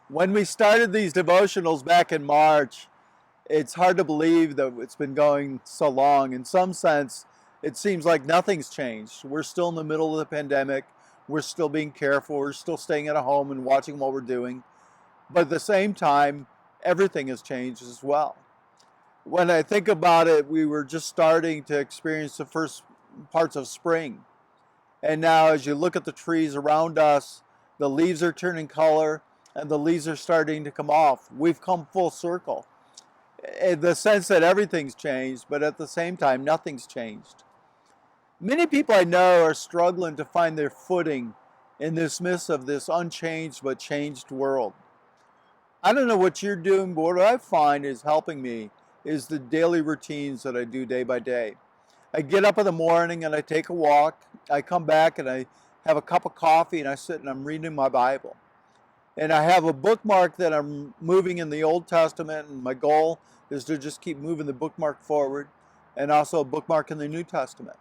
When we started these devotionals back in March, it's hard to believe that it's been going so long. In some sense, it seems like nothing's changed. We're still in the middle of the pandemic. We're still being careful. We're still staying at home and watching what we're doing. But at the same time, everything has changed as well. When I think about it, we were just starting to experience the first parts of spring. And now as you look at the trees around us, the leaves are turning color and the leaves are starting to come off. We've come full circle. In the sense that everything's changed, but at the same time, nothing's changed. Many people I know are struggling to find their footing in this midst of this unchanged but changed world. I don't know what you're doing, but what I find is helping me is the daily routines that I do day by day. I get up in the morning and I take a walk. I come back and I have a cup of coffee and I sit and I'm reading my Bible. And I have a bookmark that I'm moving in the Old Testament, and my goal is to just keep moving the bookmark forward, and also a bookmark in the New Testament.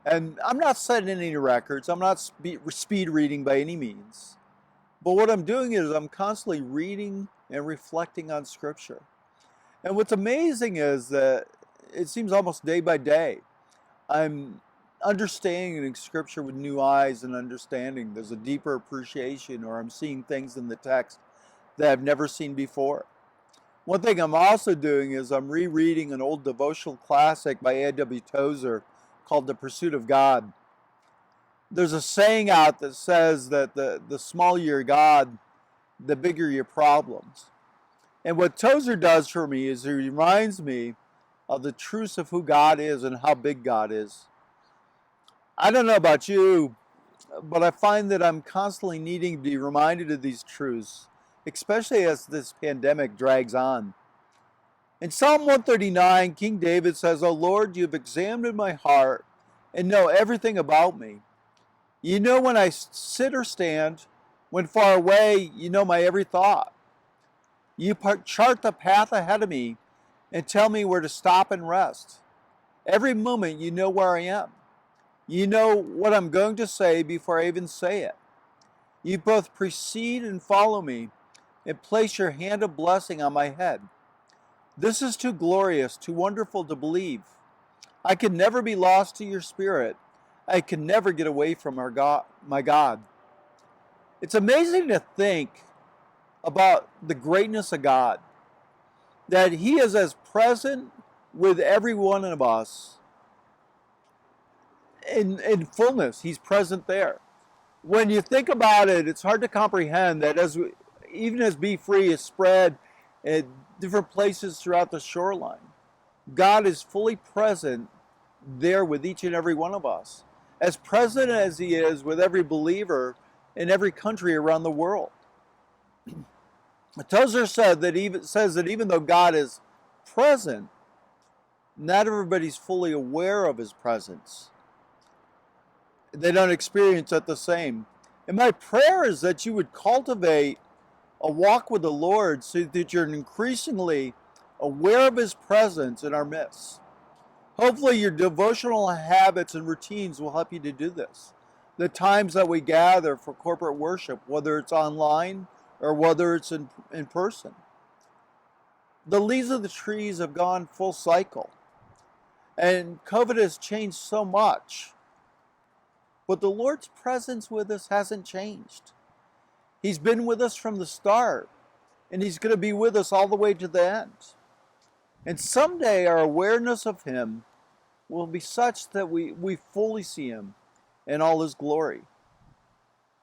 And I'm not setting any records. I'm not speed reading by any means. But what I'm doing is I'm constantly reading and reflecting on Scripture. And what's amazing is that it seems almost day by day, I'm understanding Scripture with new eyes and understanding. There's a deeper appreciation, or I'm seeing things in the text that I've never seen before. One thing I'm also doing is I'm rereading an old devotional classic by A.W. Tozer called The Pursuit of God. There's a saying out that says that the smaller your God, the bigger your problems. And what Tozer does for me is he reminds me of the truth of who God is and how big God is. I don't know about you, but I find that I'm constantly needing to be reminded of these truths, especially as this pandemic drags on. In Psalm 139, King David says, "O Lord, you have examined my heart and know everything about me. You know when I sit or stand, when far away, you know my every thought. You chart the path ahead of me and tell me where to stop and rest. Every moment you know where I am. You know what I'm going to say before I even say it. You both precede and follow me and place your hand of blessing on my head. This is too glorious, too wonderful to believe. I can never be lost to your spirit. I can never get away from my God." It's amazing to think about the greatness of God, that He is as present with every one of us in fullness. He's present there. When you think about it, it's hard to comprehend that even as Be Free is spread at different places throughout the shoreline, God is fully present there with each and every one of us, as present as He is with every believer in every country around the world. Tozer says that even though God is present, not everybody's fully aware of His presence. They don't experience it the same. And my prayer is that you would cultivate a walk with the Lord so that you're increasingly aware of His presence in our midst. Hopefully your devotional habits and routines will help you to do this. The times that we gather for corporate worship, whether it's online or whether it's in person. The leaves of the trees have gone full cycle. And COVID has changed so much. But the Lord's presence with us hasn't changed. He's been with us from the start, and He's going to be with us all the way to the end. And someday our awareness of Him will be such that we fully see Him in all His glory.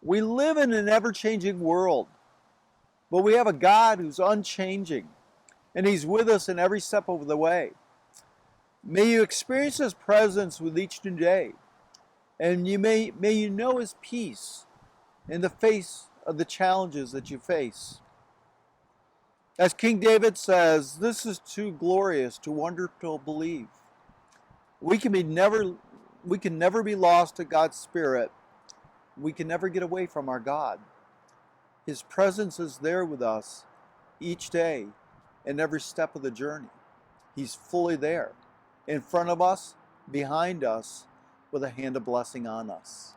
We live in an ever-changing world, but we have a God who's unchanging, and He's with us in every step of the way. May you experience His presence with each new day. And may you know His peace in the face of the challenges that you face. As King David says, this is too glorious, too wonderful to believe. We can never be lost to God's Spirit. We can never get away from our God. His presence is there with us each day and every step of the journey. He's fully there, in front of us, behind us, with a hand of blessing on us.